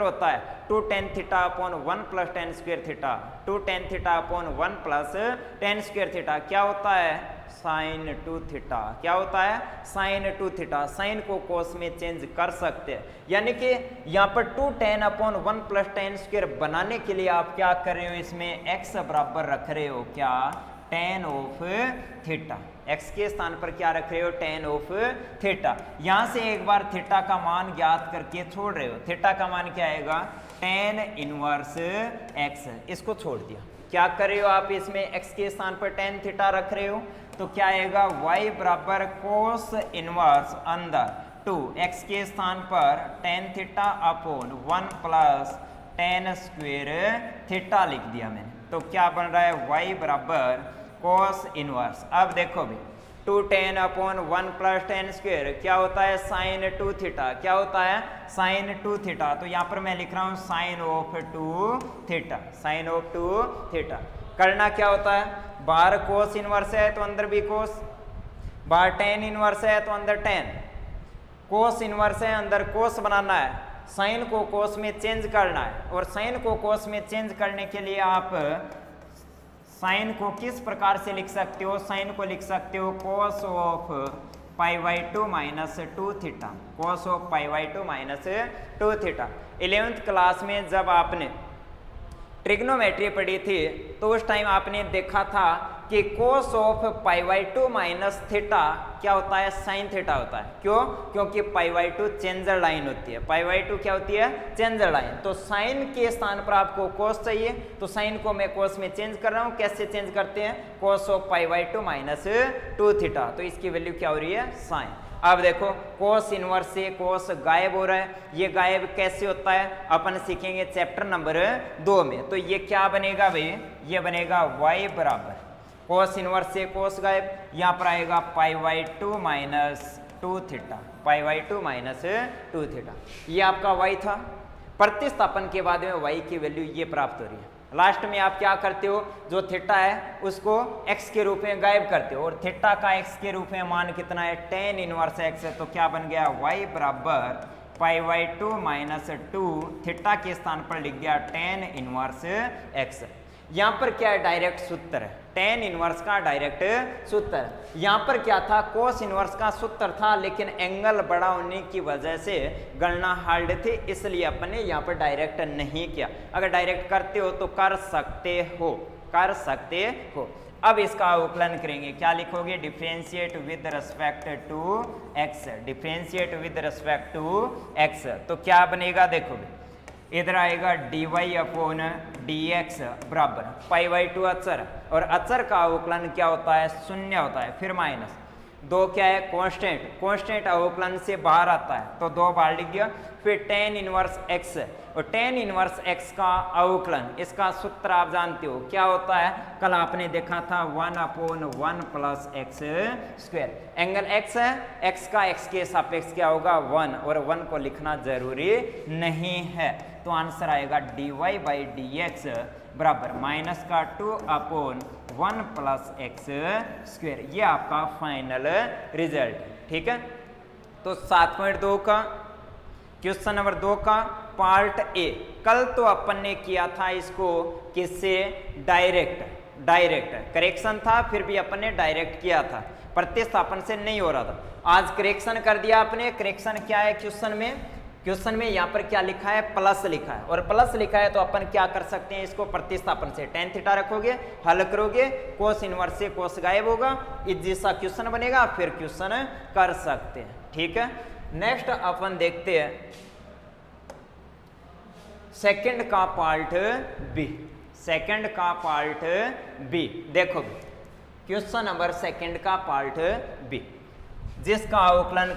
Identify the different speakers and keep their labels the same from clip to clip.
Speaker 1: होता है 2 tan theta upon 1 plus ten square theta, 2 tan theta upon 1 plus ten square theta क्या होता है साइन 2 थीटा, क्या होता है साइन 2 थीटा। साइन को कोस में चेंज कर सकते हैं, यानी कि यहाँ पर 2 tan upon 1 plus ten square बनाने के लिए आप क्या कर रहे हो, इसमें x बराबर रख रहे हो क्या tan ऑफ थीटा, x के स्थान पर क्या रख रहे हो tan ऑफ थीटा। यहां से एक बार थीटा का मान ज्ञात करके छोड़ रहे हो, थीटा का मान क्या आएगा tan इनवर्स x, इसको छोड़ दिया। क्या कर रहे हो आप, इसमें x के स्थान पर tan थीटा रख रहे हो तो क्या आएगा y बराबर कोस इनवर्स अंदर 2 x के स्थान पर tan theta upon 1 plus tan square theta लिख दिया मैंने, तो क्या बन रहा है y बराबर कोस इनवर्स। अब देखो भी 2 tan upon 1 plus ten square क्या होता है साइन 2 थीटा, क्या होता है साइन 2 थीटा। तो यहाँ पर मैं लिख रहा हूँ sine of 2 theta, sine of 2 theta. करना क्या होता है, बाहर कोस इनवर्स है तो अंदर भी कोस, बाहर tan इनवर्स है तो अंदर tan, कोस इनवर्स है अंदर कोस बनाना है, साइन को कोस में चेंज करना है। और साइन को कोस में चेंज करने के लिए आप साइन को किस प्रकार से लिख सकते हो, साइन को लिख सकते हो cos of pi by 2 minus 2 theta, cos of pi by 2 minus 2 theta. 11th class में जब आपने ट्रिग्नोमेट्री पढ़ी थी तो उस टाइम आपने देखा था कि cos of pi by 2 minus theta क्या होता है साइन थीटा होता है। क्यों, क्योंकि पाई बाई 2 चेंजर लाइन होती है, पाई बाई 2 क्या होती है चेंजर लाइन। तो साइन के स्थान पर आपको कोस चाहिए, तो साइन को मैं कोस में चेंज कर रहा हूँ। कैसे चेंज करते हैं, cos of pi by 2 minus 2 theta, तो इसकी वैल्यू क्या हो रही है साइन। अब देखो कोस इनवर्स से कोस गायब हो रहा है, ये गायब कैसे होता है अपन सीखेंगे चैप्टर नंबर 2 में। तो ये क्या बनेगा भाई, ये बनेगा y बराबर कोस इनवर्स से कोस गायब, यहाँ पर आएगा pi by 2 minus 2 theta, pi by 2 minus 2 theta. ये आपका y था, प्रतिस्थापन के बाद में y की वैल्यू ये प्राप्त हो रही है। लास्ट में आप क्या करते हो, जो थीटा है उसको x के रूप में गायब करते हो, और थीटा का x के रूप में मान कितना है tan इनवर्स x है। तो क्या बन गया y बराबर पाई बाई 2 माइनस 2 थीटा के स्थान पर लिख दिया tan इनवर्स x। यहाँ पर क्या है डायरेक्ट सूत्र है, tan इनवर्स का डायरेक्ट सूत्र। यहाँ पर क्या था कोस इनवर्स का सूत्र था, लेकिन एंगल बड़ा होने की वजह से गणना हार्ड थी, इसलिए अपन ने यहाँ पर डायरेक्ट नहीं किया। अगर डायरेक्ट करते हो तो कर सकते हो, कर सकते हो। अब इसका अवकलन करेंगे, क्या लिखोगे, differentiate with respect to x, differentiate with respect to x। तो क्या बनेगा देखोगे, इधर आएगा dy अपॉन dx बराबर पाई बाई 2 अचर, और अचर का अवकलन क्या होता है शून्य होता है, फिर माइनस 2 क्या है कांस्टेंट, कांस्टेंट अवकलन से बाहर आता है तो 2 बार लिख दिया। फिर tan इनवर्स x, और tan इनवर्स x का अवकलन, इसका सूत्र आप जानते हो क्या होता है, कल आपने देखा था 1 upon 1 plus x square. Angle x है, x का x के सापेक्ष क्या होगा 1, और 1 को लिखना जरूरी नहीं है। तो आंसर आएगा dy बाई dx बराबर माइनस का 2 अपॉन 1 प्लस एक्स स्क्वायर। ये आपका फाइनल रिजल्ट, ठीक है। तो 7.2 का क्वेश्चन नंबर 2 का पार्ट ए, कल तो अपन ने किया था इसको किससे, डायरेक्ट करेक्शन था, फिर भी अपन ने डायरेक्ट किया था, प्रतिस्थापन से नहीं हो रहा था। आज करेक्शन कर दिया आपने। करेक्शन क्या है क्वेश्चन में, क्वेश्चन में यहाँ पर क्या लिखा है प्लस लिखा है, और प्लस लिखा है तो अपन क्या कर सकते हैं, इसको प्रतिस्थापन से tan थीटा रखोगे, हल करोगे, कोस इनवर्स से कोस गायब होगा, इस जैसा क्वेश्चन बनेगा, फिर क्वेश्चन कर सकते हैं, ठीक है। नेक्स्ट अपन देखते हैं सेकंड का पार्ट बी, सेकंड का पार्ट बी। देखो क्वेश्चन नंबर सेकंड का पार्ट बी, जिसका अवकलन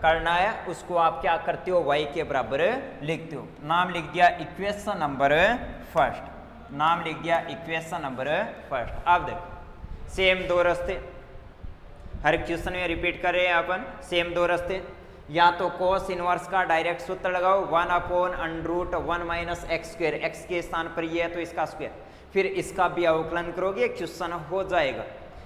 Speaker 1: करना है उसको आप क्या करते हो y के बराबर लिखते हो। नाम लिख दिया इक्वेशन नंबर फर्स्ट, नाम लिख दिया इक्वेशन नंबर फर्स्ट। अब देखो सेम 2 रास्ते, हर क्वेश्चन में रिपीट कर रहे हैं अपन, सेम 2 रास्ते। या तो कोस इनवर्स का डायरेक्ट सूत्र लगाओ 1 upon under root 1 minus x square, x के स्थान पर ये है तो इसका स्क्वायर, फिर इसका भी अवकलन करोगे क्वेश्चन हो जाएगा।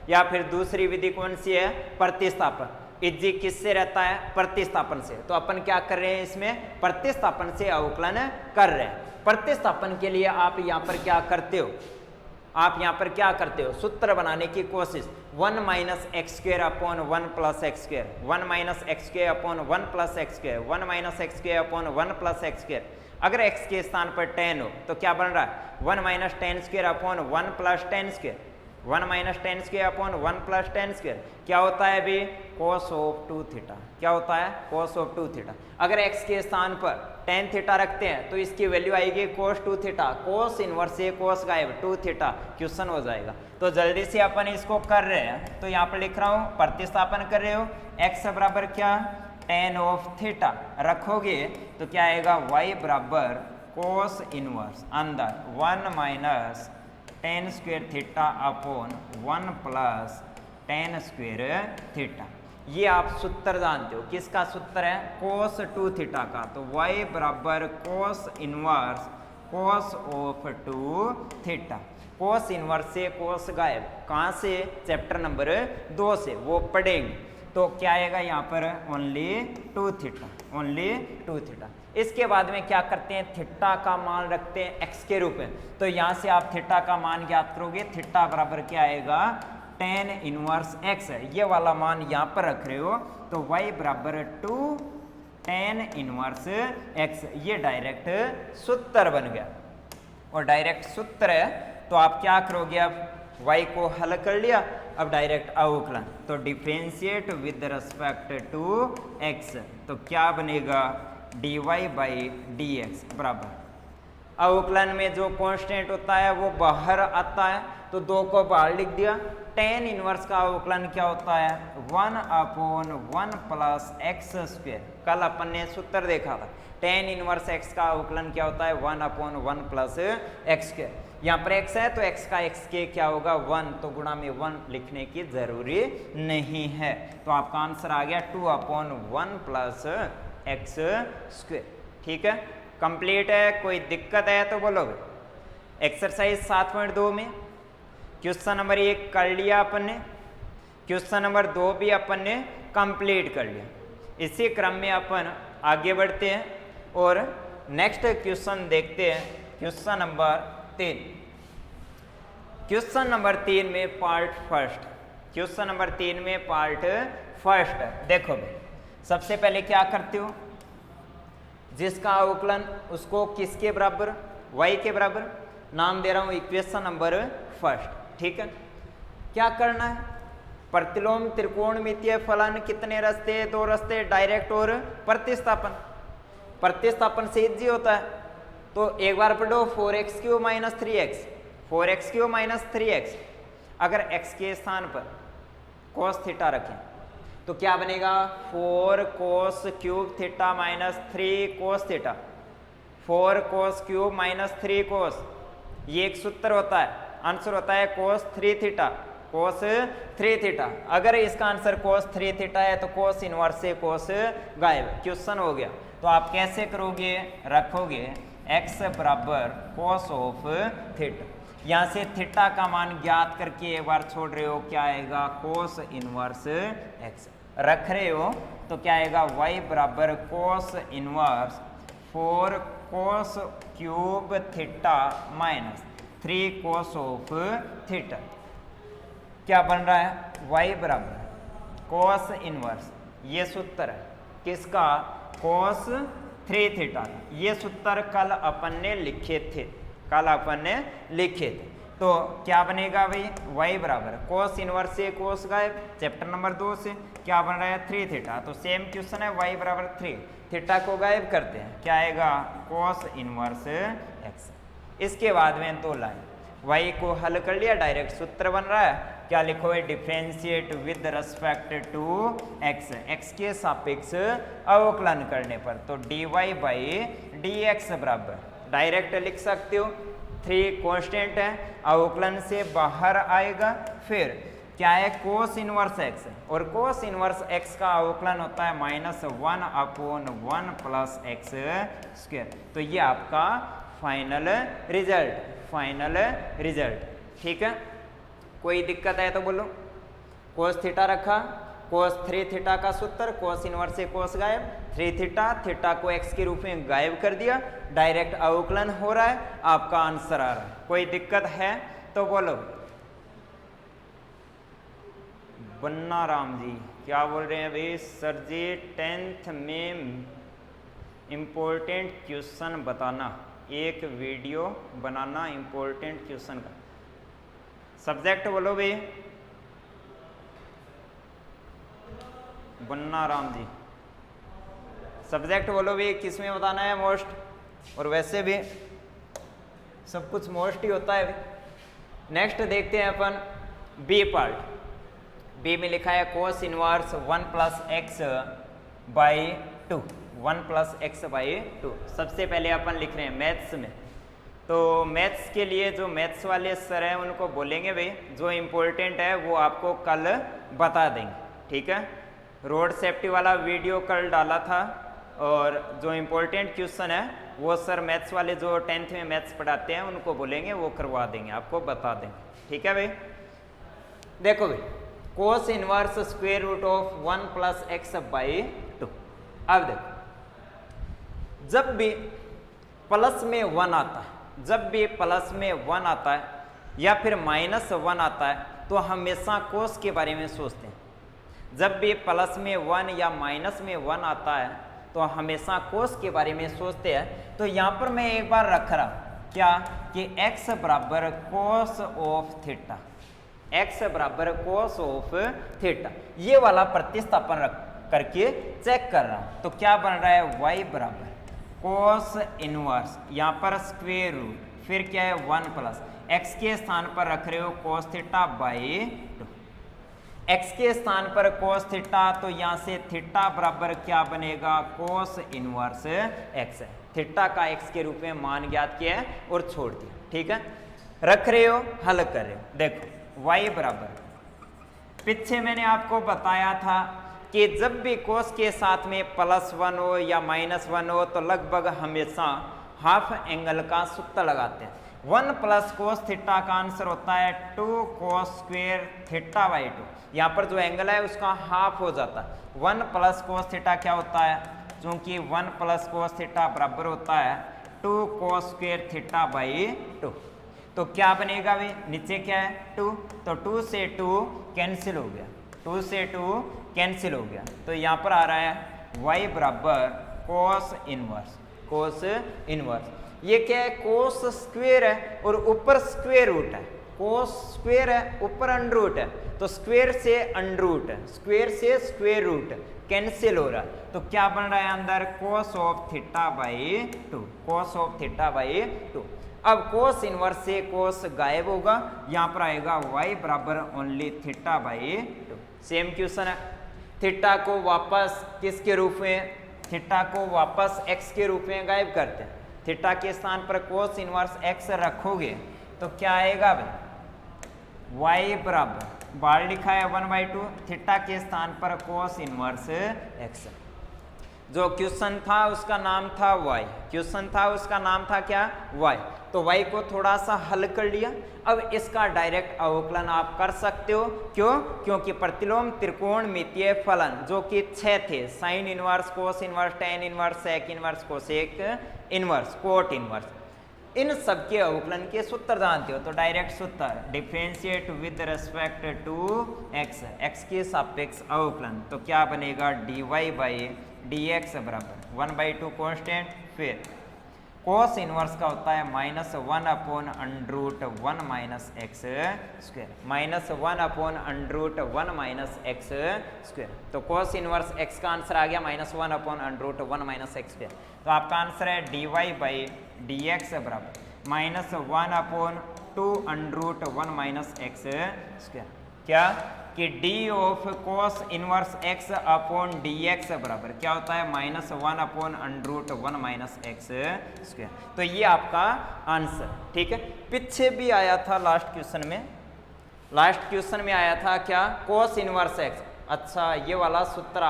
Speaker 1: या फिर दूसरी विधि कौन सी है, प्रतिस्थापन। इजी किससे रहता है? प्रतिस्थापन से। तो अपन क्या कर रहे हैं इसमें? प्रतिस्थापन से अवकलन कर रहे हैं। प्रतिस्थापन के लिए आप यहाँ पर क्या करते हो? आप यहाँ पर क्या करते हो? सूत्र बनाने की कोशिश। 1 minus x square upon 1 plus x square, 1 minus x square upon 1 plus x square, 1 minus x square upon 1 plus x square. अगर x के स्थान पर 10 हो तो क्या बन रहा है? 1 minus ten square upon 1 plus ten square, 1 minus ten square upon 1 plus ten square. क्या होता है अभी? cos of 2 theta. क्या होता है? cos of 2 theta. अगर x के स्थान पर tan थीटा रखते हैं तो इसकी वैल्यू आएगी cos 2 थीटा। cos इनवर्स से cos गायब, 2 थीटा क्वेश्चन हो जाएगा। तो जल्दी से अपन इसको कर रहे हैं। तो यहाँ पर लिख रहा हूँ, प्रतिस्थापन कर रहे हो, x बराबर क्या? tan ऑफ थीटा रखोगे तो क्या आएगा? y बराबर cos इनवर्स अंदर 1 minus ten square theta upon 1 plus ten square theta. ये आप सूत्र जानते हो, किसका सूत्र है? cos 2 थीटा का। तो y बराबर cos inverse cos of 2 theta. cos inverse से cos गायब, कहाँ से? चैप्टर नंबर 2 से, वो पढ़ेंगे। तो क्या आएगा यहाँ पर? Only 2 theta, only 2 theta. इसके बाद में क्या करते हैं? थीटा का मान रखते हैं x के रूप में। तो यहाँ से आप थीटा का मान ज्ञात करोगे। थीटा बराबर क्या आएगा? tan इनवर्स x है, ये वाला मान यहाँ पर रख रहे हो। तो y बराबर 2 tan इनवर्स x, ये डायरेक्ट सूत्र बन गया। और डायरेक्ट सूत्र है तो आप क्या करोगे? अब y को हल कर लिया, अब डायरेक्ट अवकलन। तो differentiate with respect to x, तो क्या बनेगा? dy बाई डी एक्स बराबर, अवकलन में जो कांस्टेंट होता है वो बाहर आता है, तो 2 को बाहर लिख दिया। tan इनवर्स का अवकलन क्या होता है? 1 अपॉन 1 प्लस एक्स स्क्वेयर। कल अपन ने सूत्र देखा था, tan इनवर्स x का अवकलन क्या होता है? 1 अपॉन 1 प्लस एक्स स्क्वेयर। यहाँ पर x है तो x का x के क्या होगा? 1, तो गुणा में 1 लिखने की जरूरी नहीं है। तो आपका आंसर आ गया 2 अपॉन 1 प्लस एक्स स्क्वेयर। ठीक है, कंप्लीट है। कोई दिक्कत है तो बोलोगे। एक्सरसाइज 7.2 में क्वेश्चन नंबर 1 कर लिया अपन ने, क्वेश्चन नंबर 2 भी अपन ने कंप्लीट कर लिया। इसी क्रम में अपन आगे बढ़ते हैं और नेक्स्ट क्वेश्चन देखते हैं, क्वेश्चन नंबर 3। क्वेश्चन नंबर 3 में पार्ट फर्स्ट, क्वेश्चन नंबर 3 में पार्ट फर्स्ट। देखो भाई, सबसे पहले क्या करते हो? जिसका अवकलन उसको किसके बराबर? y के बराबर। नाम दे रहा हूं इक्वेशन नंबर फर्स्ट। ठीक है, क्या करना है? प्रतिलोम त्रिकोणमितीय फलन कितने रास्ते? 2 रास्ते, डायरेक्ट और प्रतिस्थापन। प्रतिस्थापन से इजी होता है, तो एक बार पढ़ो 4x cube minus 3x, 4x cube minus 3x। अगर x के स्थान पर cos थीटा रखें तो क्या बनेगा? 4 cos cube theta minus 3 cos theta, 4 cos cube minus 3 cos। ये एक सूत्र होता है, आंसर होता है cos 3 थीटा, cos 3 थीटा। अगर इसका आंसर cos 3 थीटा है तो cos इनवर्स से cos गायब, क्वेश्चन हो गया। तो आप कैसे करोगे? रखोगे x बराबर cos ऑफ थीटा। यहाँ से थीटा का मान ज्ञात करके एक बार छोड़ रहे हो, क्या आएगा? cos इनवर्स x रख रहे हो तो क्या आएगा? y बराबर cos inverse 4 cos cube theta minus 3 cos of theta. क्या बन रहा है? y बराबर cos इनवर्स, ये सूत्र है किसका? cos 3 theta. ये सूत्र कल अपन ने लिखे थे, कल अपन ने लिखे थे। तो क्या बनेगा भाई? y बराबर cos इनवर्स से cos गायब, चैप्टर नंबर 2 से क्या बन रहा है? 3 थीटा। तो सेम क्वेश्चन है, y बराबर 3, थीटा को गायब करते हैं, क्या आएगा? cos inverse x। इसके बाद में 2 लाइन, y को हल कर लिया, डायरेक्ट सूत्र बन रहा है। क्या लिखो है? Differentiate with respect to x, x के सापेक्ष अवकलन करने पर। तो dy बाई डी एक्स बराबर, डायरेक्ट लिख सकते हो, 3 कांस्टेंट है, अवकलन से बाहर आएगा। फिर क्या है? cos इनवर्स x, और cos इनवर्स x का अवकलन होता है -1 अपॉन 1 प्लस एक्स स्क्वायर। तो ये आपका फाइनल रिजल्ट, फाइनल रिजल्ट। ठीक है, कोई दिक्कत है तो बोलो। cos थीटा रखा, कोस 3 थीटा का सूत्र, कोस इनवर्स से कोस गायब, 3 थीटा, थीटा को x के रूप में गायब कर दिया, डायरेक्ट अवकलन हो रहा है, आपका आंसर आ रहा है। कोई दिक्कत है तो बोलो। बन्ना राम जी क्या बोल रहे हैं भाई? सर जी 10th में इम्पोर्टेंट क्वेश्चन बताना, एक वीडियो बनाना इम्पोर्टेंट क्वेश्चन का। सब्जेक्ट बोलो भाई। बन्ना राम जी सब्जेक्ट बोलो भी, किस में बताना है? मोस्ट। और वैसे भी सब कुछ मोस्ट ही होता है। नेक्स्ट देखते हैं अपन बी पार्ट। बी में लिखा है cos inverse 1 plus x by 2, 1 plus x by 2। सबसे पहले अपन लिख रहे हैं मैथ्स में, तो मैथ्स के लिए जो मैथ्स वाले सर हैं उनको बोलेंगे भाई जो इम्पोर्टेंट है वो आपको कल बता देंगे, ठीक है। रोड सेफ्टी वाला वीडियो कल डाला था, और जो इम्पोर्टेंट क्वेश्चन है वो सर मैथ्स वाले जो 10th में मैथ्स पढ़ाते हैं उनको बोलेंगे, वो करवा देंगे, आपको बता देंगे, ठीक है भाई। देखो भाई cos inverse square root of 1 plus x by 2। अब देखो जब भी प्लस में 1 आता है, जब भी प्लस में 1 आता है या फिर -1 आता है तो हमेशा कोस के बारे में सोचते हैं। जब भी प्लस में 1 या माइनस में 1 आता है तो हमेशा कोस के बारे में सोचते हैं। तो यहाँ पर मैं एक बार रख रहा क्या कि x बराबर कोस ऑफ थीटा, x बराबर कोस ऑफ थीटा, ये वाला प्रतिस्थापन रख करके चेक कर रहा हूं। तो क्या बन रहा है? y बराबर कोस इनवर्स, यहाँ पर स्क्वेयर रूट, फिर क्या है 1 प्लस x के स्थान पर रख रहे हो कोस थीटा बाई 2। x के स्थान पर कोस थीटा, तो यहाँ से थीटा बराबर क्या बनेगा? कोस इनवर्स x है। थीटा का x के रूप में मान ज्ञात किया है और छोड़ दिया, ठीक है। रख रहे हो, हल कर रहे हो। देखो y बराबर, पीछे मैंने आपको बताया था कि जब भी कोस के साथ में +1 हो या -1 हो तो लगभग हमेशा हाफ एंगल का सूत्र लगाते हैं। 1 प्लस कोस थीटा का आंसर होता है 2 कोस स्क्वेयर थीटा बाई 2। यहाँ पर जो एंगल है उसका हाफ हो जाता है। 1 प्लस कोस थीटा क्या होता है? क्योंकि 1 प्लस कोस थीटा बराबर होता है 2 कोस स्क्वेयर थीटा बाई 2। तो क्या बनेगा भाई? नीचे क्या है? 2, तो 2 से 2 कैंसिल हो गया, 2 से 2 कैंसिल हो गया। तो यहाँ पर आ रहा है y बराबर कोस इनवर्स, कोस इनवर्स। ये क्या है? कोस स्क्वेयर है और ऊपर स्क्वेयर रूट है, कोस स्क्वेयर है ऊपर अंडर रूट है, तो स्क्वेयर से अंडर रूट है, स्क्वेयर से स्क्वेयर रूट कैंसिल हो रहा है। तो क्या बन रहा है अंदर? Cos of theta by 2, cos of theta by 2। अब कोस इनवर्स से कोस गायब होगा, यहाँ पर आएगा y बराबर only theta by 2। Same question है, थीटा को वापस किसके रूप में? थीटा को वापस x के रूप में गायब करते हैं। थीटा के स्थान पर कोस इनवर्स x रखोगे तो क्या आएगा भाई? y बराबर, बाहर लिखा है 1/2, थीटा के स्थान पर कोस इनवर्स x। जो क्वेश्चन था उसका नाम था y, क्वेश्चन था उसका नाम था क्या? y। तो y को थोड़ा सा हल कर लिया। अब इसका डायरेक्ट अवकलन आप कर सकते हो। क्यों? क्योंकि प्रतिलोम त्रिकोणमितीय फलन जो कि 6 थे, sine inverse, cos inverse, tan inverse, sec inverse, cosec inverse, cot inverse, इन सब के अवकलन के सूत्र जानते हो। तो डायरेक्ट सूत्र differentiate with respect to x, x के सापेक्ष अवकलन। तो क्या बनेगा? dy बाई dx बराबर 1/2 कांस्टेंट, फिर कोस इनवर्स का होता है -1 upon under root 1 minus x square, -1 under root 1 minus x square. तो कोस इनवर्स x का आंसर आ गया -1 upon under root 1 minus x square. तो आपका आंसर है dy बाई dx बराबर -1 upon 2 under root 1 minus x square. क्या कि d of cos inverse x upon dx बराबर क्या होता है? -1 upon under root 1 minus x square. तो ये आपका आंसर, ठीक है। पीछे भी आया था लास्ट क्वेश्चन में, लास्ट क्वेश्चन में आया था क्या? कोस इनवर्स x। अच्छा, ये वाला सूत्र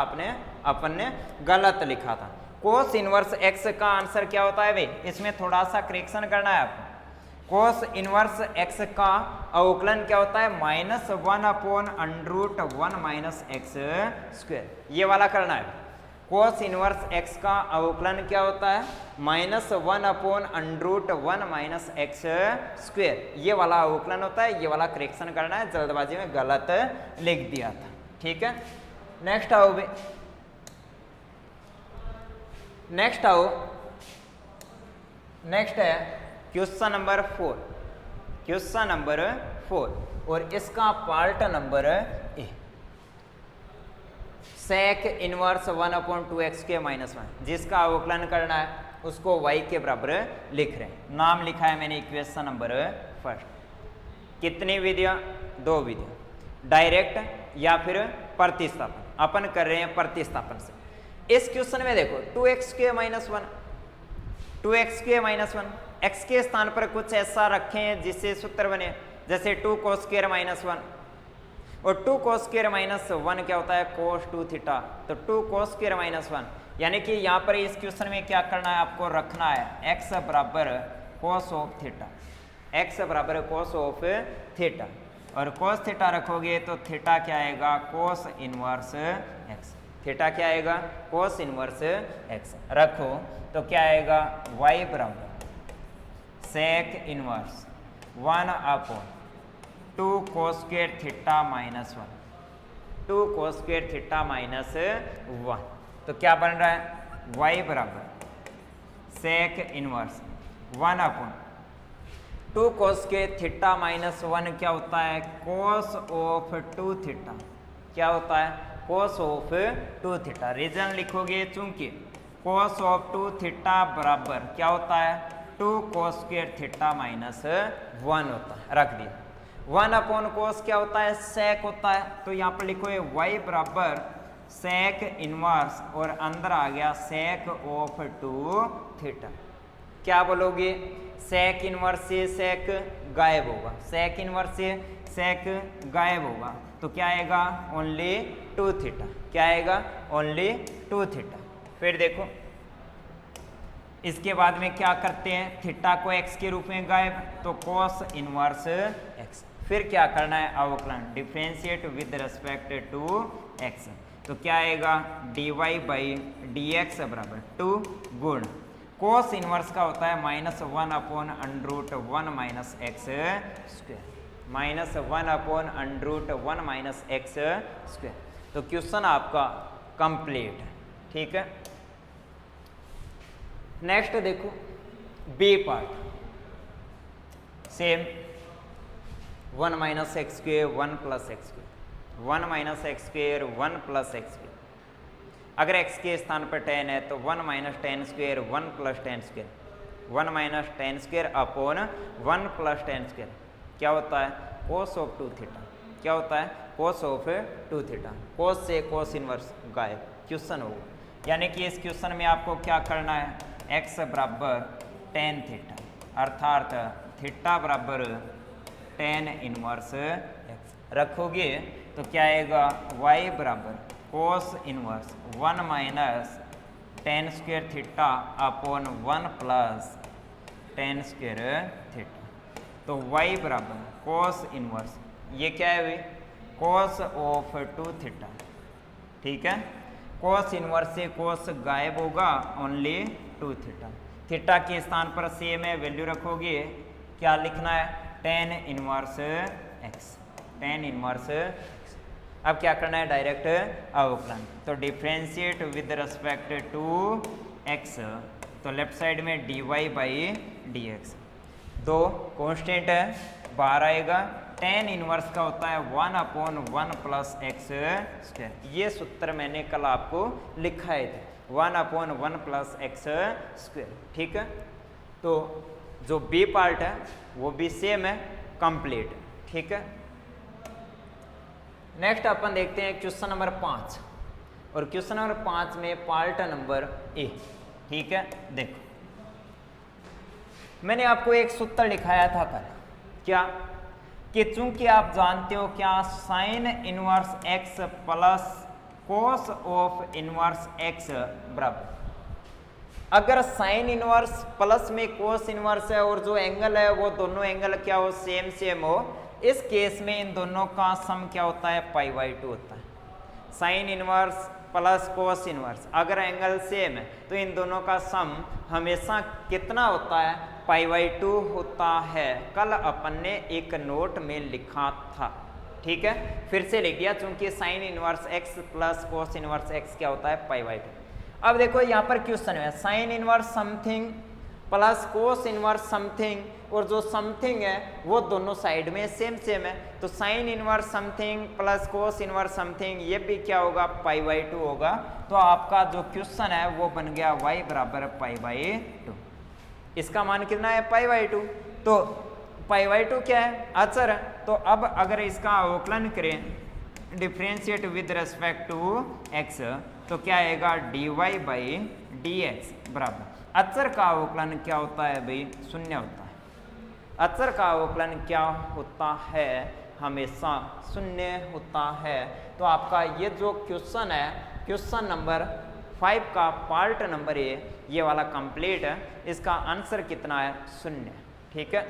Speaker 1: अपन ने गलत लिखा था। कोस इनवर्स x का आंसर क्या होता है भाई? इसमें थोड़ा सा करेक्शन करना है आपको। कोस इनवर्स एक्स का अवकलन क्या होता है, -1/√1 माइनस एक्स स्क्वायर, ये वाला करना है। कोस इनवर्स एक्स का अवकलन क्या होता है, -1/√1 माइनस एक्स स्क्वायर, ये वाला अवकलन होता है। ये वाला करेक्शन करना है, जल्दबाजी में गलत लिख दिया था, ठीक है। नेक्स्ट आओ भी, नेक्स्ट है क्वेश्चन नंबर 4, क्वेश्चन नंबर 4, और इसका part number A. Sec inverse 1/2x²-1, जिसका अवकलन करना है उसको y के बराबर लिख रहे हैं। नाम लिखा है मैंने इक्वेशन नंबर फर्स्ट। कितनी विधियां, 2 विधियां, डायरेक्ट या फिर प्रतिस्थापन। अपन कर रहे हैं प्रतिस्थापन से। इस क्वेश्चन में देखो 2x²-1, 2x²-1, x के स्थान पर कुछ ऐसा रखें जिससे सूत्र बने, जैसे 2cos²-1, और 2cos²-1 क्या होता है, cos2 थीटा। तो 2cos²-1, यानी कि यहाँ पर इस क्वेश्चन में क्या करना है, आपको रखना है x बराबर cos ऑफ थीटा, x बराबर cos ऑफ थीटा, और cos थीटा रखोगे तो थीटा क्या आएगा, cos इनवर्स x। थीटा क्या आएगा, cos इनवर्स x रखो तो क्या आएगा, y बराबर सेक इनवर्स 1/2 cos²θ-1, 2 cos²θ-1। तो क्या बन रहा है, y बराबर सेक इनवर्स 1/2 cos²θ-1 क्या होता है, cos ऑफ 2 थीटा। क्या होता है, cos ऑफ 2 थीटा। रीजन लिखोगे, चूंकि cos ऑफ 2 थीटा बराबर क्या होता है, 2 cos²θ-1 होता है। रख दिया। 1/cos क्या होता है, सेक होता है। तो यहाँ पर लिखो y बराबर सेक इनवर्स, और अंदर आ गया सेक ऑफ 2 थीटा। क्या बोलोगे, सेक इनवर्स से सेक गायब होगा, सेक इनवर्स से सेक गायब होगा, तो क्या आएगा, ओनली 2 थीटा। क्या आएगा, ओनली 2 थीटा। फिर देखो इसके बाद में क्या करते हैं, थीटा को x के रूप में गायब, तो cos इनवर्स x। फिर क्या करना है, अवकलन, differentiate with respect to x। तो क्या आएगा, dy/dx बराबर 2 गुण cos इनवर्स का होता है -1/√1 minus x square, -1/√1 minus x square. तो क्वेश्चन आपका कंप्लीट है, ठीक है। नेक्स्ट देखो B part, same 1 minus x square 1 plus x square, 1 minus x square 1 plus x square. अगर x के स्थान पर tan है तो 1 minus tan square 1 plus tan square, 1 minus tan square upon 1 plus tan square. क्या होता है, cos ऑफ 2 थीटा। क्या होता है, cos ऑफ 2 थीटा। cos से cos इनवर्स गायब, क्वेश्चन होगा। यानी कि इस क्वेश्चन में आपको क्या करना है, x बराबर tan थीटा, अर्थात थीटा बराबर tan इनवर्स x रखोगे तो क्या आएगा, y बराबर cos inverse 1 minus tan square theta upon 1 plus tan square theta. तो y बराबर cos इनवर्स, ये क्या है भाई, cos ऑफ 2 थीटा, ठीक है। cos इनवर्स से cos गायब होगा, ओनली 2 थीटा। थीटा के स्थान पर सेम है, वैल्यू रखोगे, क्या लिखना है, tan inverse x, tan inverse. अब क्या करना है, डायरेक्ट अवकलन, तो differentiate with respect to x, तो लेफ्ट साइड में dy/dx। 2 कांस्टेंट है, बाहर आएगा। tan इनवर्स का होता है 1/1 प्लस एक्स स्क्वायर। ये सूत्र मैंने कल आपको लिखा है, 1/1 प्लस एक्स स्क्वायर, ठीक है। तो जो बी पार्ट है वो भी सेम है, कंप्लीट, ठीक है। नेक्स्ट अपन देखते हैं क्वेश्चन नंबर 5, और क्वेश्चन नंबर 5 में पार्ट नंबर ए, ठीक है। देखो मैंने आपको एक सूत्र लिखाया था कल, क्या, कि चूंकि आप जानते हो क्या, sine inverse x plus cos of inverse x बराबर अगर साइन इनवर्स प्लस में कोस इनवर्स है और जो एंगल है वो दोनों एंगल क्या हो, सेम सेम हो, इस केस में इन दोनों का सम क्या होता है, π/2 होता है। Sine inverse plus cos inverse, अगर एंगल सेम है तो इन दोनों का सम हमेशा कितना होता है, π/2 होता है। कल अपन ने एक नोट में लिखा था, ठीक है, फिर से लिख दिया, चूंकि sine inverse x plus cos inverse x क्या होता है, π/2। अब देखो यहाँ पर क्वेश्चन है sine inverse something plus cos inverse something, और जो समथिंग है वो दोनों साइड में सेम सेम है, तो sine inverse something plus cos inverse something ये भी क्या होगा, π/2 होगा। तो आपका जो क्वेश्चन है वो बन गया y बराबर π/2। इसका मान कितना है, π/2। तो π/2 क्या है, अचर है। तो अब अगर इसका अवकलन करें differentiate with respect to x, तो क्या आएगा, dy/dx बराबर, अचर का अवकलन क्या होता है भाई, शून्य होता है। अचर का अवकलन क्या होता है, हमेशा शून्य होता है। तो आपका ये जो क्वेश्चन है, क्वेश्चन नंबर 5 का पार्ट नंबर ये वाला कंप्लीट है। इसका आंसर कितना है, शून्य, ठीक है।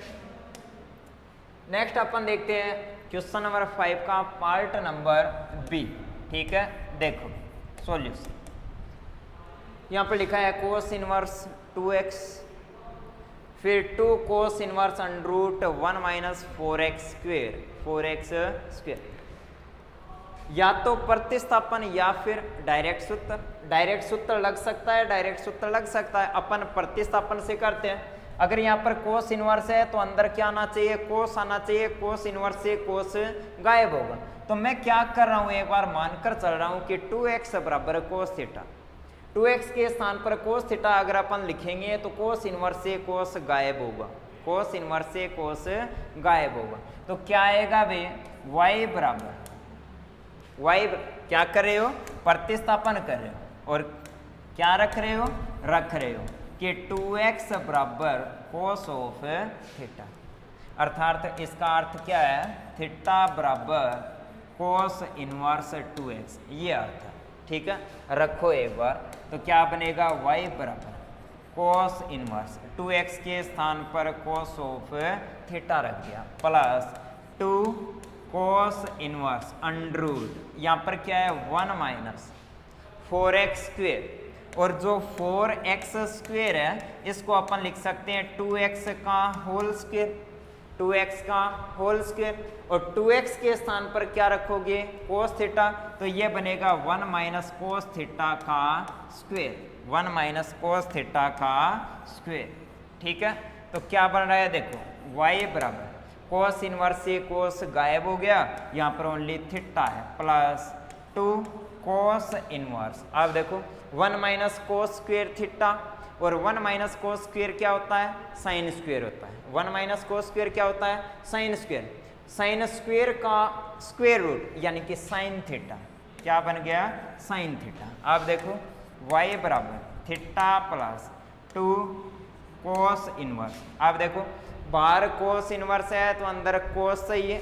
Speaker 1: नेक्स्ट अपन देखते हैं क्वेश्चन नंबर 5 का पार्ट नंबर बी, ठीक है। देखो सॉल्यूशन, यहाँ पर लिखा है कोस इनवर्स 2x, फिर 2 cos inverse √1 minus 4x square. या तो प्रतिस्थापन या फिर डायरेक्ट सूत्र, डायरेक्ट सूत्र लग सकता है, डायरेक्ट सूत्र लग सकता है। अपन प्रतिस्थापन से करते हैं। अगर यहाँ पर कोस इनवर्स है तो अंदर क्या आना चाहिए, कोस आना चाहिए। कोस इनवर्स से कोस गायब होगा। तो मैं क्या कर रहा हूँ, एक बार मानकर चल रहा हूँ कि 2x बराबर कोस थीटा। 2x के स्थान पर कोस थीटा अगर अपन लिखेंगे तो कोस इनवर्स से कोस गायब होगा, कोस इनवर्स से कोस गायब होगा। तो क्या आएगा भाई, y बराबर, y क्या कर रहे हो, प्रतिस्थापन कर रहे हो और क्या रख रहे हो, रख रहे हो कि 2x बराबर कोस ऑफ थीटा, अर्थात इसका अर्थ क्या है, थीटा बराबर कोस इनवर्स 2x, ये अर्थ है, ठीक है। रखो एक बार, तो क्या बनेगा, y बराबर कोस इनवर्स 2x के स्थान पर कोस ऑफ थीटा रख दिया, प्लस 2 कोस इनवर्स अंडररूट, यहाँ पर क्या है 1 माइनस 4x स्क्वेयर, और जो 4x स्क्वेयर है इसको अपन लिख सकते हैं 2x का होल स्क्वेयर, 2x का होल स्क्वेयर, और 2x के स्थान पर क्या रखोगे, कोस थीटा, तो ये बनेगा 1 माइनस कोस थीटा का स्क्वेयर, 1 माइनस कोस थीटा का स्क्वेयर, ठीक है। तो क्या बन रहा है, देखो y बराबर कोस इनवर्स से कोस गायब हो गया, यहाँ पर ओनली थीटा है, प्लस 2 कोस इनवर्स। अब देखो 1 माइनस कोस स्क्वेयर थीटा, और 1 माइनस कोस स्क्वेयर क्या होता है, साइन स्क्वेयर होता है। 1 माइनस कोस स्क्वेयर क्या होता है, साइन स्क्वेयर। साइन स्क्वेयर का स्क्वेयर रूट यानी कि साइन थीटा, क्या बन गया, साइन थीटा। अब देखो y बराबर थीटा प्लस 2 कोस इनवर्स। अब देखो बाहर कोस इनवर्स है तो अंदर कोस सही है,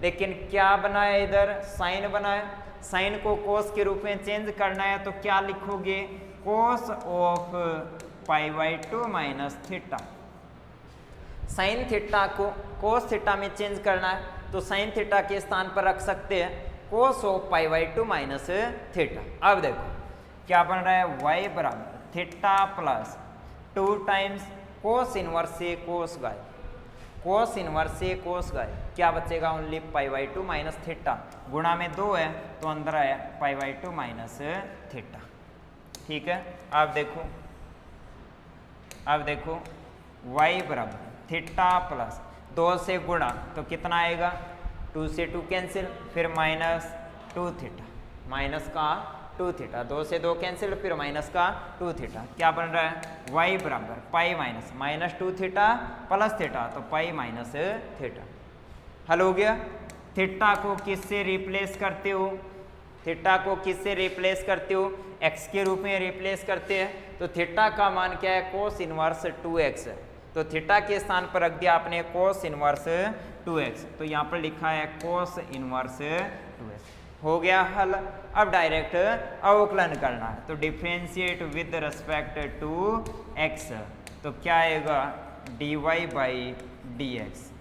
Speaker 1: लेकिन क्या बना है, इधर साइन बना है। साइन को कोस के रूप में चेंज करना है तो क्या लिखोगे, cos of π/2 minus theta. Sine theta को कोस थीटा में चेंज करना है तो साइन थीटा के स्थान पर रख सकते हैं कोस ऑफ π/2 माइनस थीटा। अब देखो क्या बन रहा है, y बराबर theta plus 2 times cos inverse से कोस गायब, कोस इनवर्स से कोस गायब, क्या बचेगा, ओनली π/2 माइनस थीटा, गुणा में 2 है तो अंदर आया π/2 माइनस थीटा, ठीक है। अब देखो y बराबर थीटा प्लस 2 से गुणा तो कितना आएगा, 2 से 2 कैंसिल, फिर माइनस 2 थीटा, माइनस का 2 थीटा, 2 से 2 कैंसिल, फिर माइनस का 2 थीटा, क्या बन रहा है, y बराबर pi minus minus 2 theta plus theta, तो पाई माइनस थीटा। हल हो गया। थीटा को किससे रिप्लेस करते हो, थीटा को किससे रिप्लेस करते हो, x के रूप में रिप्लेस करते हैं। तो थीटा का मान क्या है, कोस इनवर्स 2x, तो थीटा के स्थान पर रख दिया आपने कोस इनवर्स 2x, तो यहाँ पर लिखा है कोस इनवर्स 2x। हो गया हल। अब डायरेक्ट अवकलन करना है, तो differentiate with respect to x, तो क्या आएगा dy बाई डी एक्स।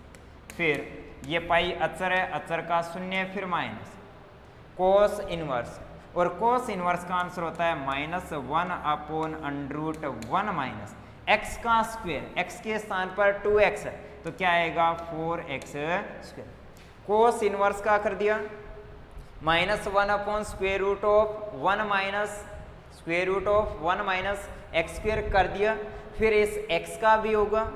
Speaker 1: फिर ये पाई अचर है, अचर का शून्य, फिर माइनस कोस इनवर्स, और कोस इनवर्स का आंसर होता है -1 अपॉन √1 माइनस एक्स का स्क्वायर, एक्स के स्थान पर 2x है तो क्या आएगा 4x स्क्वायर। कोस इनवर्स का कर दिया -1 upon square root of 1 minus square root of 1 minus x square कर दिया। फिर इस x का भी होगा,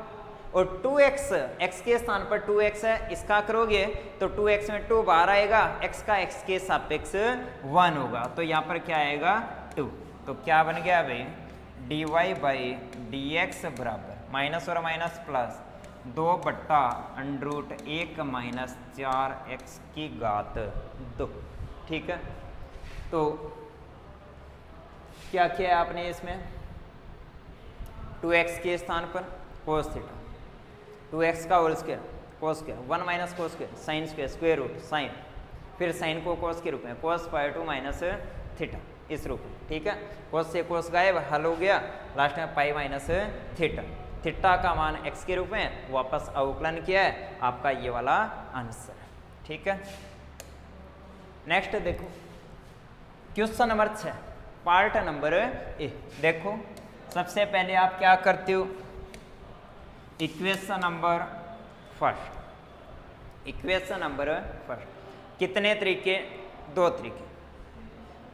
Speaker 1: और 2x, x के स्थान पर 2x है, इसका करोगे तो 2x में 2 बाहर आएगा, x का x के सापेक्ष 1 होगा, तो यहाँ पर क्या आएगा 2। तो क्या बन गया भाई dy बाई डी एक्स बराबर माइनस और माइनस प्लस 2/√1 माइनस 4x की घात 2। ठीक है, तो क्या किया है आपने इसमें 2x के स्थान पर cos थीटा, 2x का whole square cos square 1 minus cos square sine square square root sine, फिर साइन को cos के रूप में cos पाई 2 माइनस थीटा इस रूप में। ठीक है, cos से cos गायब, हल हो गया, लास्ट में पाई माइनस थीटा, थीटा का मान x के रूप में वापस अवकलन किया है, आपका ये वाला आंसर है। ठीक है, नेक्स्ट देखो क्वेश्चन नंबर 6 पार्ट नंबर ए। देखो सबसे पहले आप क्या करते हो, equation number first, equation number first कितने तरीके, 2 तरीके,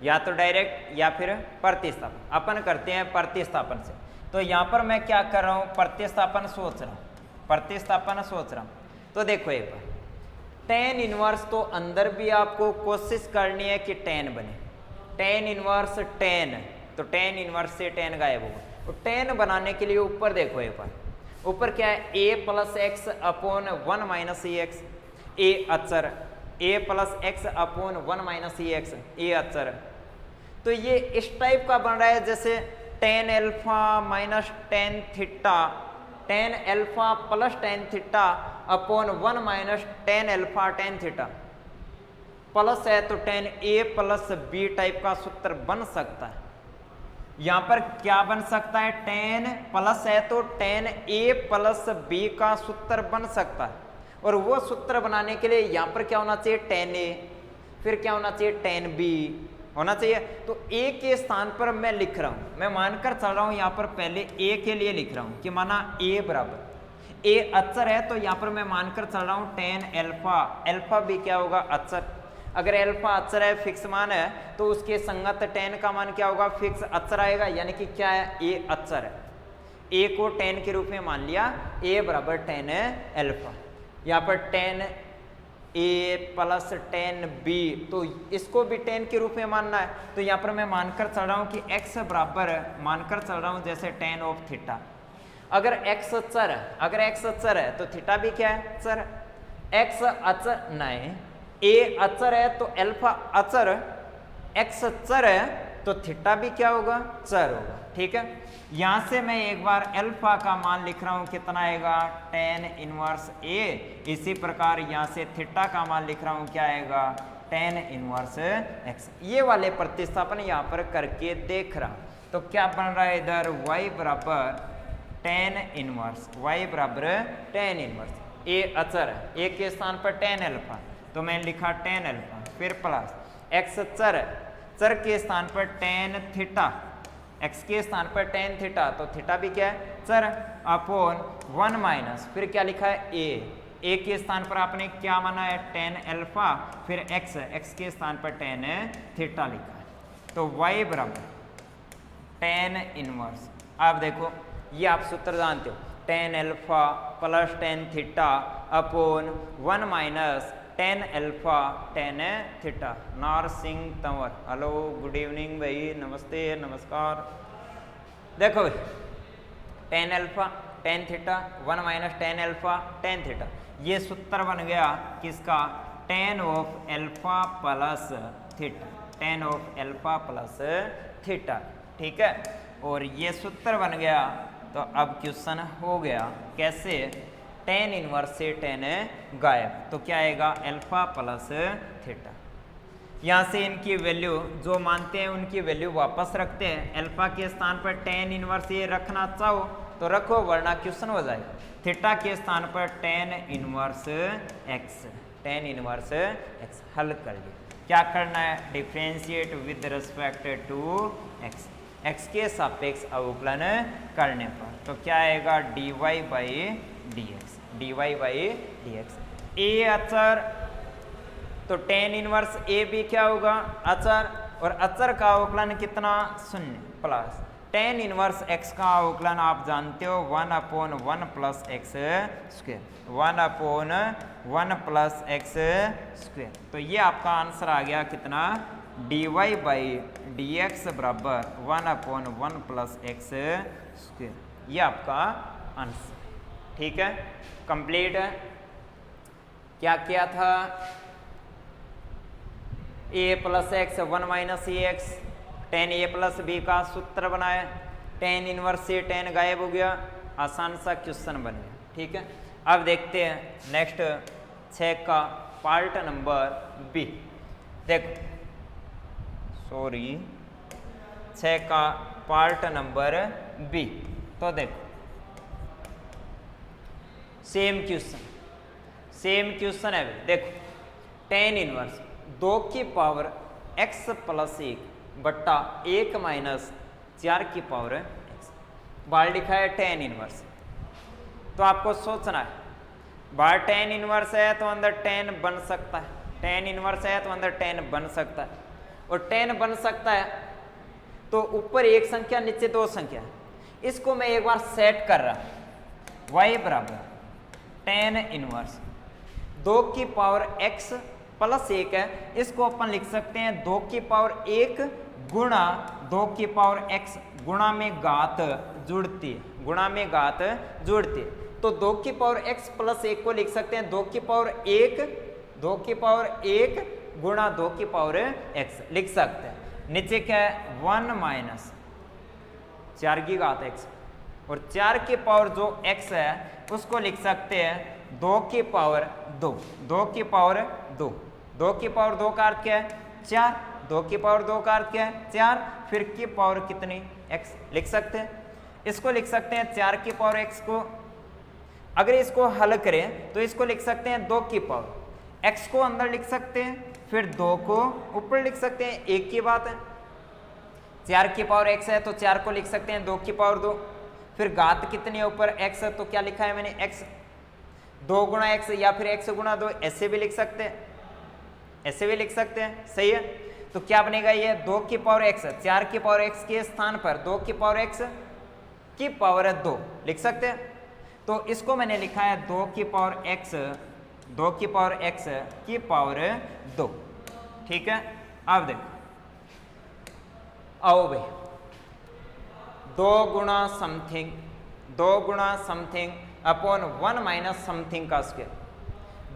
Speaker 1: या तो डायरेक्ट या फिर प्रतिस्थापन। अपन करते हैं प्रतिस्थापन से, तो यहाँ पर मैं क्या कर रहा हूँ प्रतिस्थापन सोच रहा हूँ, प्रतिस्थापन सोच रहा हूँ। तो देखो एक बार tan इनवर्स, तो अंदर भी आपको कोशिश करनी है कि tan बने, tan इनवर्स tan, तो tan इनवर्स से tan गायब होगा, तो tan बनाने के लिए ऊपर देखो एक बार, ऊपर क्या है a plus X upon 1 minus E X, A अचर, a plus X upon 1 minus E X, A अचर, तो ये इस टाइप का बन रहा है जैसे tan alpha minus tan theta, tan alpha plus tan theta upon 1 minus tan alpha tan theta, plus है तो tan a plus b type का सूत्र बन सकता है। यहाँ पर क्या बन सकता है, tan प्लस है तो tan a प्लस b का सूत्र बन सकता है, और वो सूत्र बनाने के लिए यहाँ पर क्या होना चाहिए tan a, फिर क्या होना चाहिए tan b होना चाहिए। तो a के स्थान पर मैं लिख रहा हूँ, मैं मानकर चल रहा हूँ यहाँ पर पहले a के लिए लिख रहा हूँ कि माना a बराबर, a अचर है तो यहाँ पर मैं मानकर चल रहा हूँ tan अल्फा, अल्फा भी क्या होगा अचर, अगर अल्फा अचर है फिक्स मान है तो उसके संगत tan का मान क्या होगा फिक्स अचर आएगा, यानी कि क्या है a अचर है, a को tan के रूप में मान लिया, a बराबर tan अल्फा, यहाँ पर tan a plus tan b, तो इसको भी tan के रूप में मानना है, तो यहाँ पर मैं मानकर चल रहा हूँ कि x बराबर मानकर चल रहा हूँ जैसे tan ऑफ थीटा, अगर x अचर है, अगर x अचर है तो थीटा भी क्या है अचर, x अचर नहीं, a अचर है तो अल्फा अचर, x अचर है तो थीटा भी क्या होगा चर होगा। ठीक है, यहाँ से मैं एक बार अल्फा का मान लिख रहा हूँ कितना आएगा tan इनवर्स a, इसी प्रकार यहाँ से थीटा का मान लिख रहा हूँ क्या आएगा tan इनवर्स x। ये वाले प्रतिस्थापन यहाँ पर करके देख रहा हूँ, तो क्या बन रहा है इधर y बराबर tan इनवर्स, y बराबर tan इनवर्स, a अचर है, a के स्थान पर tan अल्फा तो मैं लिखा tan अल्फा, फिर प्लस x चर है, चर के स्थान पर tan थीटा, x के स्थान पर tan थीटा तो थीटा भी क्या है चर, अपॉन 1 माइनस, फिर क्या लिखा है a के स्थान पर आपने क्या माना है tan अल्फा, फिर x के स्थान पर tan थीटा लिखा है, तो y बराबर tan इनवर्स। आप देखो ये आप सूत्र जानते हो, tan alpha plus tan theta upon 1 minus tan alpha tan theta. Narsingh Tanwar, hello good evening भाई, नमस्ते नमस्कार। देखो भाई tan alpha tan theta 1 minus tan alpha tan theta, ये सूत्र बन गया किसका tan of alpha plus theta, tan of alpha plus theta. ठीक है, और ये सूत्र बन गया, तो अब क्वेश्चन हो गया कैसे tan इनवर्स से tan गायब, तो क्या आएगा अल्फा प्लस थीटा। यहाँ से इनकी वैल्यू जो मानते हैं उनकी वैल्यू वापस रखते हैं। अल्फा के स्थान पर टेन इनवर्स ये रखना चाहो तो रखो, वरना क्वेश्चन हो जाएगा। थीटा के स्थान पर tan inverse X, tan inverse X हल कर लिया। क्या करना है, differentiate with respect to x, x के सापेक्ष अवकलन करने पर तो क्या आएगा, dy by D X, D Y by D X. A अचर तो टेन इनवर्स ए भी क्या होगा, अचर, और अचर का अवकलन कितना, शून्य, प्लस टेन इनवर्स एक्स का अवकलन आप जानते हो 1/1 plus x square, 1/1 plus x square. तो ये आपका आंसर आ गया कितना, dy बाई डी एक्स बराबर 1/1 प्लस एक्स स्क्वेयर, ये आपका आंसर। ठीक है, कंप्लीट है। क्या किया था, a plus x 1 minus A x, tan A plus B का सूत्र बनाया, टेन इनवर्स से टेन गायब हो गया, आसान सा क्वेश्चन बन गया। ठीक है, अब देखते हैं नेक्स्ट 6 का पार्ट नंबर बी। देखो, सॉरी 6 का पार्ट नंबर बी। तो देखो सेम क्वेश्चन है। देखो टेन इनवर्स 2 की पावर x प्लस 1 बट्टा 1 माइनस 4 की पावर x, बाहर लिखा है टेन इनवर्स। तो आपको सोचना है, बाहर टेन इनवर्स है तो अंदर टेन बन सकता है, टेन इनवर्स है तो अंदर टेन बन सकता है, और टेन बन सकता है तो ऊपर एक संख्या नीचे 2 संख्या। इसको मैं एक बार सेट कर रहा, y बराबर टेन इनवर्स 2 की पावर x प्लस 1 है, इसको अपन लिख सकते हैं 2 की पावर 1 गुणा 2 की पावर x, गुणा में घात जुड़ती है, गुणा में घात जुड़ती है। तो 2 की पावर x प्लस 1 को लिख सकते हैं 2 की पावर 1, 2 की पावर 1 गुणा 2 की पावर x लिख सकते हैं। नीचे क्या है, 1 माइनस 4 की घात x, और 4 की पावर जो x है उसको लिख सकते हैं 2 की पावर 2, 2 की पावर 2, 2 की पावर 2 का अर्थ क्या है, 4, 2 की पावर 2 का अर्थ क्या है, 4, फिर की पावर कितनी, x लिख सकते हैं। इसको लिख सकते हैं 4 की पावर x को, अगर इसको हल करें तो इसको लिख सकते हैं 2 की पावर, x को अंदर लिख सकते हैं, फिर 2 को ऊपर लिख सकते हैं, एक की बात है। 4 की पावर x है तो 4 को लिख सकते हैं 2 की पावर 2, फिर घात कितनी है ऊपर x है, तो क्या लिखा है मैंने, x, 2 गुणा x या फिर x गुणा 2, ऐसे भी लिख सकते हैं, ऐसे भी लिख सकते हैं, सही है। तो क्या बनेगा, ये 2 की पावर x, 4 की पावर x के स्थान पर 2 की पावर x की पावर 2 लिख सकते हैं। तो इसको मैंने लिखा है 2 की पावर x, 2 की पावर x की पावर 2। ठीक है, अब देखो, आओ भाई, 2 गुणा समथिंग, 2 गुणा समथिंग अपॉन 1 माइनस समथिंग का स्क्वायर,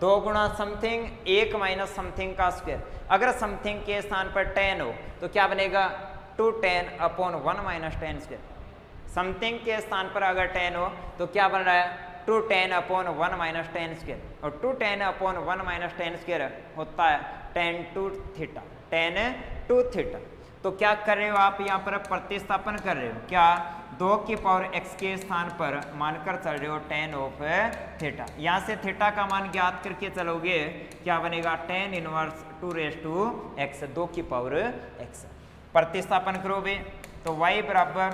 Speaker 1: 2 गुणा समथिंग 1 माइनस समथिंग का स्क्वायर। अगर समथिंग के स्थान पर 10 हो तो क्या बनेगा, 210 अपॉन 1 माइनस 10 स्क्वायर। समथिंग के स्थान पर अगर 10 हो तो क्या बन रहा है, 210 अपॉन 1 माइनस 10 स्क्वायर, और 210 अपॉन 1 माइनस 10 स्क्वायर होता है 10 टू थीटा, 10 टू थीटा। तो क्या कर रहे हो आप, यहाँ पर प्रतिस्थापन कर रहे हो, क्या 2 की पावर x के स्थान पर मानकर चल रहे हो 10 ऑफ थीटा। यहाँ से थीटा का मान ज्ञात करके चलोगे, क्या बनेगा, 10 इनवर्स 2 रेज टू x, 2 की पावर x। प्रतिस्थापन करोगे तो y बराबर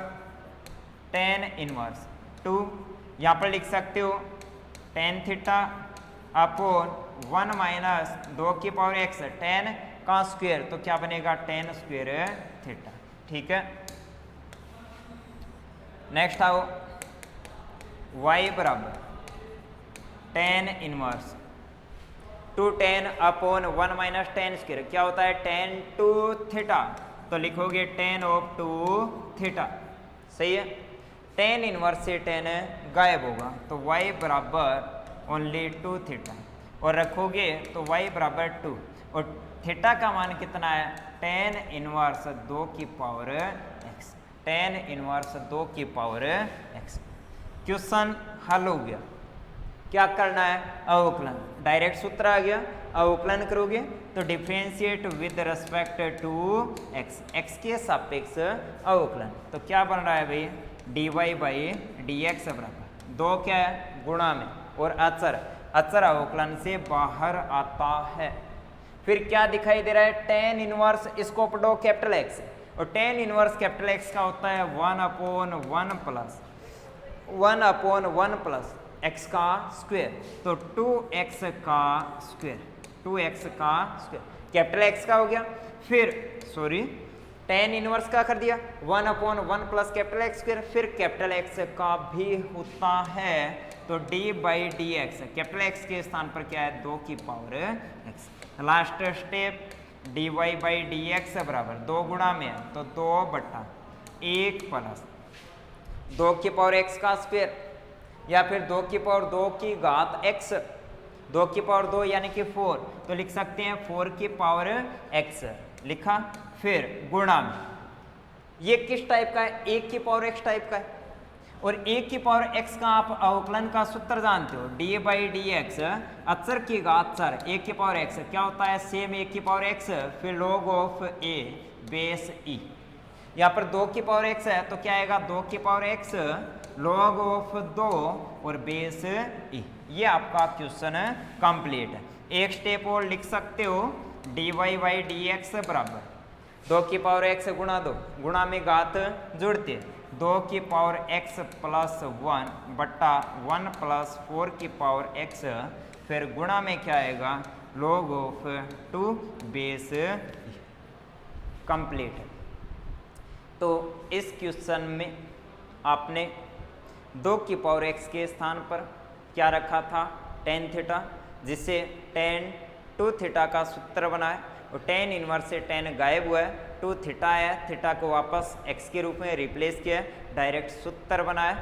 Speaker 1: 10 इनवर्स 2, यहाँ पर लिख सकते हो 10 थीटा अपॉन 1 माइनस 2 की पावर x, 10 का स्क्वायर, तो क्या बनेगा 10 स्क्वायर थीटा। ठीक है, नेक्स्ट आओ, y बराबर 10 इनवर्स 210 अपॉन 1 माइनस 10 स्क्वायर, क्या होता है 10 टू थीटा, तो लिखोगे 10 ऑफ 2 थीटा, सही है। 10 इनवर्स से 10 गायब होगा तो y बराबर ओनली 2 थीटा, और रखोगे तो y बराबर 2, और थीटा का मान कितना है, 10 इनवर्स 2 की पावर x, 10 इनवर्स 2 की पावर x। क्वेश्चन हल हो गया। क्या करना है, अवकलन। डायरेक्ट सूत्र आ गया, अवकलन करोगे तो differentiate with respect to x, x के सापेक्ष अवकलन। तो क्या बन रहा है भाई, dy बाई डी एक्स बराबर 2 क्या है, गुणा में, और अचर, अचर अवकलन से बाहर आता है। फिर क्या दिखाई दे रहा है, tan इनवर्स, इसको पढ़ो कैपिटल एक्स, और tan इनवर्स कैपिटल एक्स का होता है 1/1 प्लस एक्स का स्क्वायर, तो 2x का स्क्वायर, 2x का स्क्वायर कैपिटल एक्स का हो गया। फिर सॉरी tan इनवर्स का कर दिया 1/1 प्लस कैपिटल एक्स स्क्वायर, फिर कैपिटल एक्स का भी होता है, तो d by D x, capital x के स्थान पर क्या है, 2 की power x। Last step dy by D x बराबर 2 गुणा में है, तो 2/1 प्लस 2 की पावर x का स्क्वायर, या फिर 2 की पावर 2 की घात x, 2 की पावर 2 यानी कि 4, तो लिख सकते हैं 4 की पावर x लिखा। फिर गुणा में, ये किस टाइप का है, 1 की पावर x टाइप का है, और 1 की पावर x का आप अवकलन का सूत्र जानते हो, d बाई डी एक्स, अचर की घात चर 1 की पावर x क्या होता है, सेम 1 की पावर x, फिर log of a base e, यहाँ पर 2 की पावर x है तो क्या आएगा, 2 की पावर x log ऑफ 2 और बेस e। ये आपका क्वेश्चन कंप्लीट है। एक स्टेप और लिख सकते हो, dy बाई डी एक्स बराबर 2 की पावर x गुणा 2, गुणा में घात जुड़ती है, 2 की पावर x प्लस 1 बट्टा 1 प्लस 4 की पावर x, फिर गुणा में क्या आएगा, log ऑफ 2 बेस कंप्लीट है। तो इस क्वेश्चन में आपने 2 की पावर x के स्थान पर क्या रखा था, tan थीटा, जिससे tan 2 थीटा का सूत्र बना है, और tan इनवर्स से tan गायब हुआ है, 2 थीटा है, थीटा को वापस x के रूप में रिप्लेस किया है, डायरेक्ट सूत्र बना है।